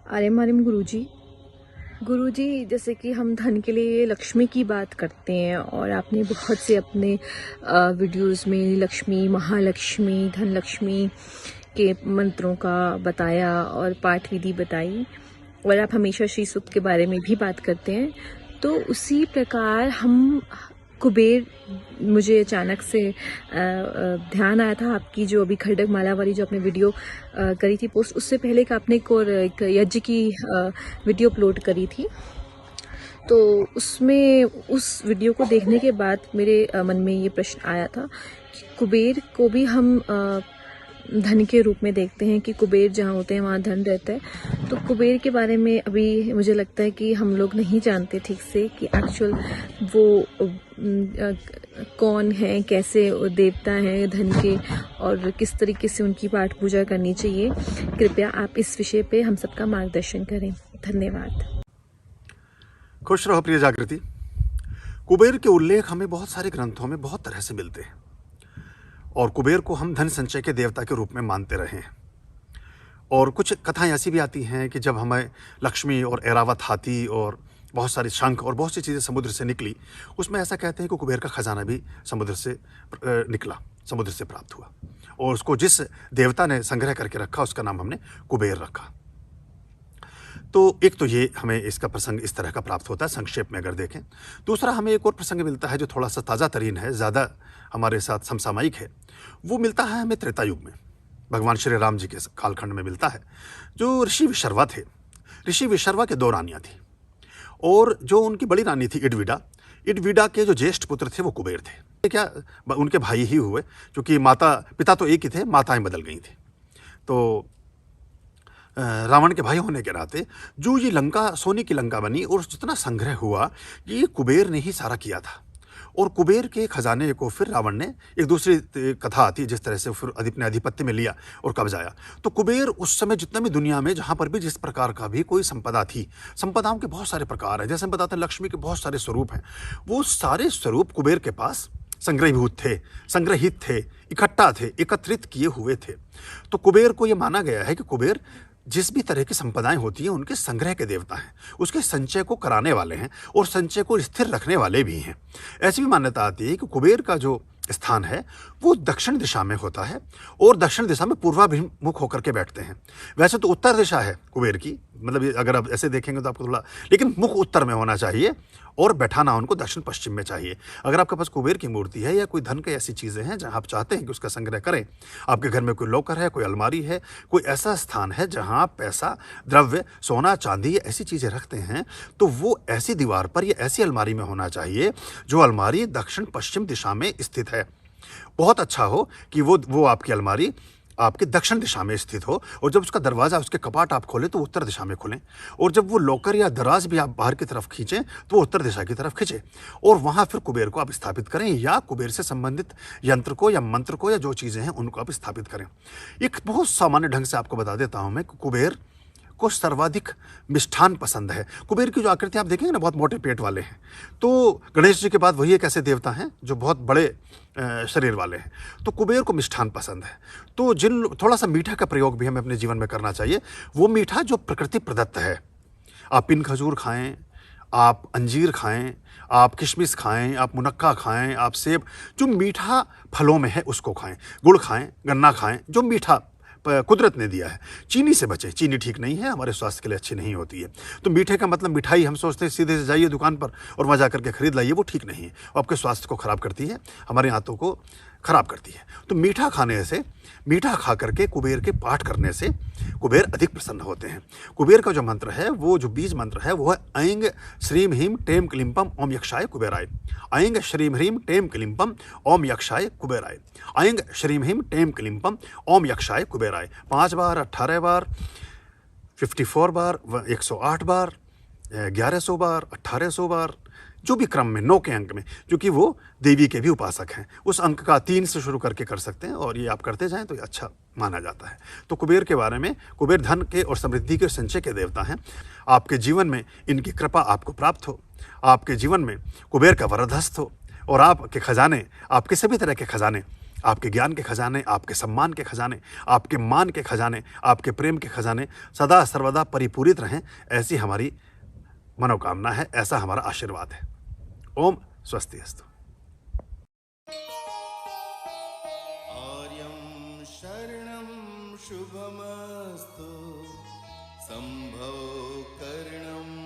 आर्यम आर्यम गुरुजी, जैसे कि हम धन के लिए लक्ष्मी की बात करते हैं और आपने बहुत से अपने वीडियोस में लक्ष्मी, महालक्ष्मी, धन लक्ष्मी के मंत्रों का बताया और पाठ विधि बताई और आप हमेशा श्री सूक्त के बारे में भी बात करते हैं। तो उसी प्रकार हम कुबेर, मुझे अचानक से ध्यान आया था आपकी जो अभी खड्डक माला वाली जो आपने वीडियो करी थी पोस्ट, उससे पहले एक आपने एक यज्ञ की वीडियो अपलोड करी थी। तो उसमें उस वीडियो को देखने के बाद मेरे मन में ये प्रश्न आया था कि कुबेर को भी हम धन के रूप में देखते हैं कि कुबेर जहाँ होते हैं वहाँ धन रहता है। तो कुबेर के बारे में अभी मुझे लगता है कि हम लोग नहीं जानते ठीक से कि एक्चुअल वो कौन है, कैसे देवता हैं धन के और किस तरीके से उनकी पाठ पूजा करनी चाहिए। कृपया आप इस विषय पे हम सबका मार्गदर्शन करें। धन्यवाद। खुश रहो प्रिय जागृति। कुबेर के उल्लेख हमें बहुत सारे ग्रंथों में बहुत तरह से मिलते हैं और कुबेर को हम धन संचय के देवता के रूप में मानते रहे हैं। और कुछ कथाएं ऐसी भी आती हैं कि जब हमें लक्ष्मी और ऐरावत हाथी और बहुत सारी शंख और बहुत सी चीज़ें समुद्र से निकली, उसमें ऐसा कहते हैं कि कुबेर का खजाना भी समुद्र से निकला, समुद्र से प्राप्त हुआ और उसको जिस देवता ने संग्रह करके रखा उसका नाम हमने कुबेर रखा। तो एक तो ये हमें इसका प्रसंग इस तरह का प्राप्त होता है संक्षेप में अगर देखें। दूसरा हमें एक और प्रसंग मिलता है जो थोड़ा सा ताज़ा तरीन है, ज़्यादा हमारे साथ समसामयिक है। वो मिलता है हमें त्रेता युग में, भगवान श्री राम जी के कालखंड में मिलता है। जो ऋषि विशर्वा थे, ऋषि विशर्वा के 2 रानियाँ थी और जो उनकी बड़ी रानी थी इडविडा के जो ज्येष्ठ पुत्र थे वो कुबेर थे। क्या उनके भाई ही हुए, क्योंकि पिता तो एक ही थे, माताएं बदल गई थी। तो रावण के भाई होने के नाते जो ये लंका सोने की लंका बनी और जितना संग्रह हुआ ये कुबेर ने ही सारा किया था। और कुबेर के खजाने को फिर रावण ने, एक दूसरी कथा आती है जिस तरह से फिर अपने आधिपत्य में लिया और कब्जाया। तो कुबेर उस समय जितना भी दुनिया में जहाँ पर भी जिस प्रकार का भी कोई संपदा थी, संपदाओं के बहुत सारे प्रकार हैं, जैसे हम बताते हैं लक्ष्मी के बहुत सारे स्वरूप हैं, वो सारे स्वरूप कुबेर के पास संग्रहित थे, इकट्ठा थे, एकत्रित किए हुए थे। तो कुबेर को ये माना गया है कि कुबेर जिस भी तरह की संपदाएं होती हैं उनके संग्रह के देवता हैं, उसके संचय को कराने वाले हैं और संचय को स्थिर रखने वाले भी हैं। ऐसी भी मान्यता आती है कि कुबेर का जो स्थान है वो दक्षिण दिशा में होता है और दक्षिण दिशा में पूर्वाभिमुख होकर के बैठते हैं। वैसे तो उत्तर दिशा है कुबेर की, मतलब अगर आप ऐसे देखेंगे तो आपको थोड़ा, लेकिन मुख उत्तर में होना चाहिए और बैठाना उनको दक्षिण पश्चिम में चाहिए। अगर आपके पास कुबेर की मूर्ति है या कोई धन की ऐसी चीज़ें हैं जहां आप चाहते हैं कि उसका संग्रह करें, आपके घर में कोई लॉकर है, कोई अलमारी है, कोई ऐसा स्थान है जहां आप पैसा, द्रव्य, सोना, चांदी या ऐसी चीज़ें रखते हैं, तो वो ऐसी दीवार पर या ऐसी अलमारी में होना चाहिए जो अलमारी दक्षिण पश्चिम दिशा में स्थित है। बहुत अच्छा हो कि वो आपकी अलमारी आपके दक्षिण दिशा में स्थित हो और जब उसका दरवाज़ा, उसके कपाट आप खोलें तो उत्तर दिशा में खोलें और जब वो लॉकर या दराज भी आप बाहर की तरफ खींचें तो वो उत्तर दिशा की तरफ खींचें और वहाँ फिर कुबेर को आप स्थापित करें या कुबेर से संबंधित यंत्र को या मंत्र को या जो चीज़ें हैं उनको आप स्थापित करें। एक बहुत सामान्य ढंग से आपको बता देता हूँ मैं, कुबेर को सर्वाधिक मिष्ठान पसंद है। कुबेर की जो आकृति आप देखेंगे ना, बहुत मोटे पेट वाले हैं। तो गणेश जी के बाद वही एक ऐसे देवता हैं जो बहुत बड़े शरीर वाले हैं। तो कुबेर को मिष्ठान पसंद है। तो थोड़ा सा मीठा का प्रयोग भी हमें अपने जीवन में करना चाहिए, वो मीठा जो प्रकृति प्रदत्त है। आप पिन खजूर खाएं, आप अंजीर खाएं, आप किशमिश खाएं, आप मुनक्का खाएं, आप सेब, जो मीठा फलों में है उसको खाएं, गुड़ खाएं, गन्ना खाएं, जो मीठा कुदरत ने दिया है। चीनी से बचें, चीनी ठीक नहीं है, हमारे स्वास्थ्य के लिए अच्छी नहीं होती है। तो मीठे का मतलब मिठाई हम सोचते हैं सीधे से जाइए दुकान पर और वहाँ जा करके खरीद लाइए, वो ठीक नहीं है, वो आपके स्वास्थ्य को खराब करती है, हमारे हाथों को खराब करती है। तो मीठा खाने से, मीठा खा करके कुबेर के पाठ करने से कुबेर अधिक प्रसन्न होते हैं। कुबेर का जो मंत्र है, वो जो बीज मंत्र है वो है ऐंग श्रीम ह्रीम टेम क्लिम्पम ओम यक्षाय कुबेराय। ऐंग श्रीम ह्रीम टेम क्लिम्पम ओम यक्षाय कुबेराय। ऐंग श्रीम ह्रीम टेम क्लिम्पम ओम यक्षाय कुबेराय। 5 बार, 18 बार, 54 बार, 108 बार, 1100 बार, 1800 बार, जो भी क्रम में 9 के अंक में, क्योंकि वो देवी के भी उपासक हैं, उस अंक का 3 से शुरू करके कर सकते हैं और ये आप करते जाएं तो ये अच्छा माना जाता है। तो कुबेर के बारे में, कुबेर धन के और समृद्धि के संचय के देवता हैं। आपके जीवन में इनकी कृपा आपको प्राप्त हो, आपके जीवन में कुबेर का वरदहस्त हो और आपके खजाने, आपके सभी तरह के खजाने आपके ज्ञान के खजाने, आपके सम्मान के खजाने, आपके मान के खजाने, आपके प्रेम के खजाने सदा सर्वदा परिपूरित रहें, ऐसी हमारी मनोकामना है, ऐसा हमारा आशीर्वाद है। ओम स्वस्ति अस्तु। आर्यं शरणं शुभमस्तु, सम्भो करणं